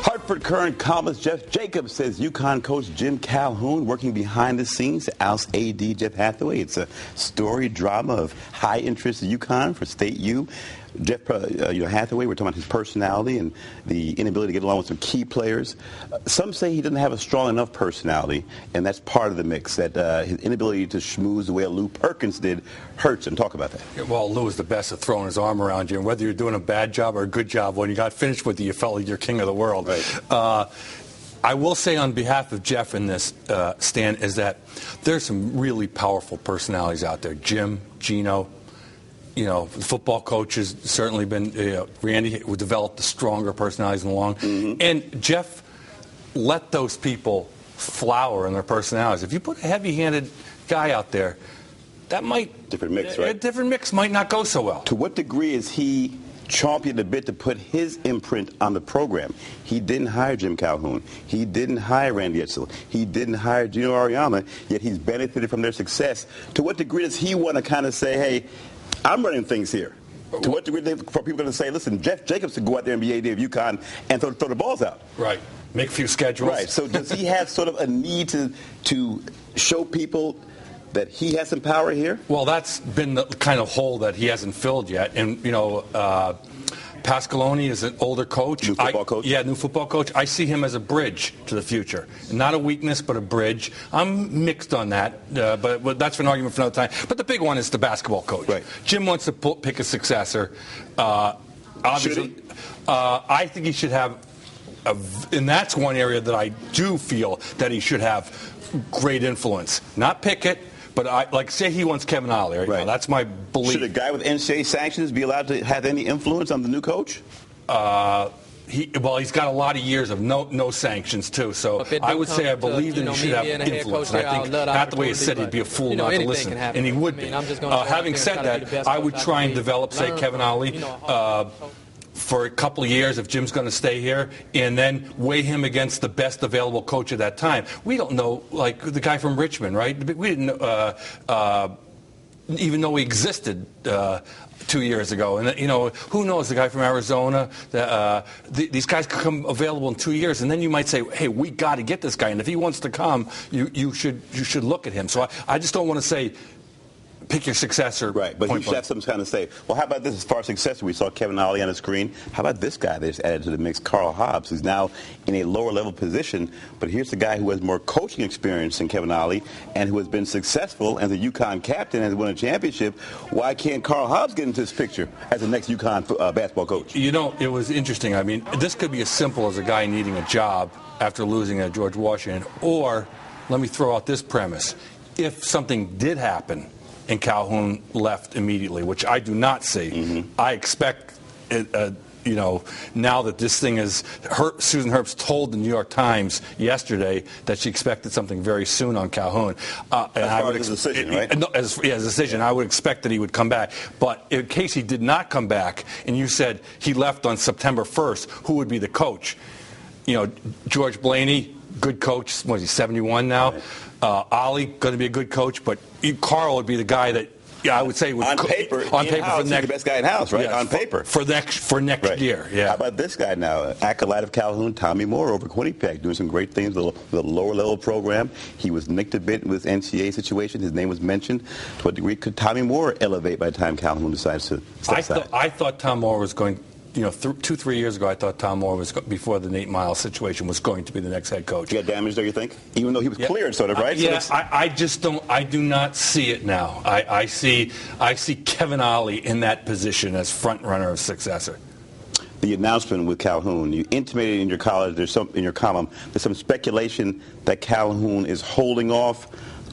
Hartford Current columnist Jeff Jacobs says UConn coach Jim Calhoun working behind the scenes to oust AD Jeff Hathaway. It's a story drama of high interest at UConn for State U. Jeff Hathaway, we're talking about his personality and the inability to get along with some key players. Some say he doesn't have a strong enough personality, and that's part of the mix, that his inability to schmooze the way Lou Perkins did hurts him. Talk about that. Yeah, well, Lou is the best at throwing his arm around you, and whether you're doing a bad job or a good job, when you got finished with you, you felt like you're king of the world. Right. I will say on behalf of Jeff in this, Stan, is that there's some really powerful personalities out there. Jim, Gino, the football coach has certainly been, Randy who developed the stronger personalities in the long. Mm-hmm. And Jeff let those people flower in their personalities. If you put a heavy-handed guy out there, that might... Different mix, right? A different mix might not go so well. To what degree is he championed a bit to put his imprint on the program? He didn't hire Jim Calhoun. He didn't hire Randy Edsel. He didn't hire Gino Auriemma, yet he's benefited from their success. To what degree does he want to kind of say, hey, I'm running things here? To what degree for people to say, listen, Jeff Jacobs could go out there and be AD of UConn and throw the balls out? Right. Make a few schedules. Right. So does he have sort of a need to show people that he has some power here? Well, that's been the kind of hole that he hasn't filled yet. And, Pasqualoni is an older coach. New football coach? Yeah, new football coach. I see him as a bridge to the future. Not a weakness, but a bridge. I'm mixed on that, but that's an argument for another time. But the big one is the basketball coach. Right. Jim wants to pick a successor. Obviously, should he? I think he should have, and that's one area that I do feel that he should have great influence. Not Pickett. But say he wants Kevin Ollie right now. That's my belief. Should a guy with NCAA sanctions be allowed to have any influence on the new coach? He's got a lot of years of no sanctions too. So I would say I believe that he should have influence. And I think Hathaway has said he'd be a fool not to listen, and he would be. Having said that, I would try and develop, say, Kevin Ollie. For a couple of years, if Jim's going to stay here, and then weigh him against the best available coach at that time. We don't know, like the guy from Richmond, right? We didn't even know he existed 2 years ago. And, who knows, the guy from Arizona, these guys could come available in 2 years, and then you might say, hey, we got to get this guy. And if he wants to come, you should look at him. So I just don't want to say, pick your successor. Right, but you should have some kind of say, well, how about this as far as successor? We saw Kevin Ollie on the screen. How about this guy that's added to the mix, Carl Hobbs, who's now in a lower level position, but here's the guy who has more coaching experience than Kevin Ollie and who has been successful as a UConn captain and has won a championship. Why can't Carl Hobbs get into this picture as the next UConn basketball coach? It was interesting. I mean, this could be as simple as a guy needing a job after losing at George Washington, or let me throw out this premise. If something did happen and Calhoun left immediately, which I do not see. Mm-hmm. I expect, now that this thing is, Susan Herbst told the New York Times yesterday that she expected something very soon on Calhoun. As a decision, right? As a decision, I would expect that he would come back. But in case he did not come back, and you said he left on September 1st, who would be the coach? George Blaney, good coach. What is he, 71 now? Right. Ollie, going to be a good coach, but Carl would be the guy that, I would say, would on paper for the best guy in house, right? Yes, on paper for next right. year. Yeah. How about this guy now, acolyte of Calhoun, Tommy Moore over Quinnipiac, doing some great things with the lower level program. He was nicked a bit with NCAA situation. His name was mentioned. To what degree could Tommy Moore elevate by the time Calhoun decides to step aside? I thought Tom Moore was going. 2-3 years ago, I thought Tom Moore was, before the Nate Miles situation, was going to be the next head coach. You got damaged there, you think? Even though he was cleared, sort of, right? I just don't. I do not see it now. I see Kevin Ollie in that position as front runner of successor. The announcement with Calhoun, you intimated in your column, there's some speculation that Calhoun is holding off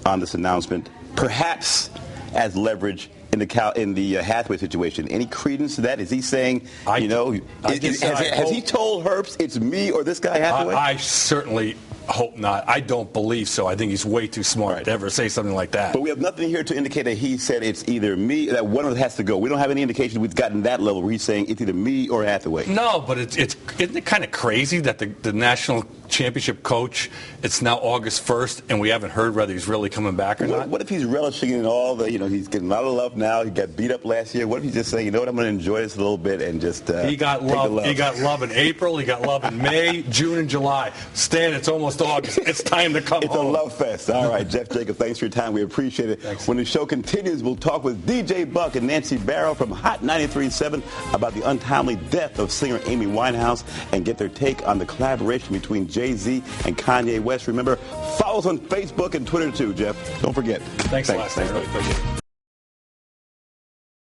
on this announcement, perhaps as leverage in the Hathaway situation. Any credence to that? Is he saying, has he told Herbst it's me or this guy Hathaway? I certainly hope not. I don't believe so. I think he's way too smart to ever say something like that. But we have nothing here to indicate that he said it's either me, that one of us has to go. We don't have any indication we've gotten that level where he's saying it's either me or Hathaway. No, but isn't it kind of crazy that the national championship coach, it's now August 1st, and we haven't heard whether he's really coming back or not? What if he's relishing in all the, he's getting a lot of love now. He got beat up last year. What if he's just saying, you know what, I'm going to enjoy this a little bit and just He got love. He got love in April. He got love in May, June, and July. Stan, it's almost August. It's time to come home. It's a love fest. All right, Jeff Jacob, thanks for your time. We appreciate it. Thanks. When the show continues, we'll talk with DJ Buck and Nancy Barrow from Hot 93.7 about the untimely death of singer Amy Winehouse and get their take on the collaboration between Jay-Z and Kanye West. Remember, follow us on Facebook and Twitter too, Jeff. Don't forget. Thanks a lot, Stan. Really appreciate it.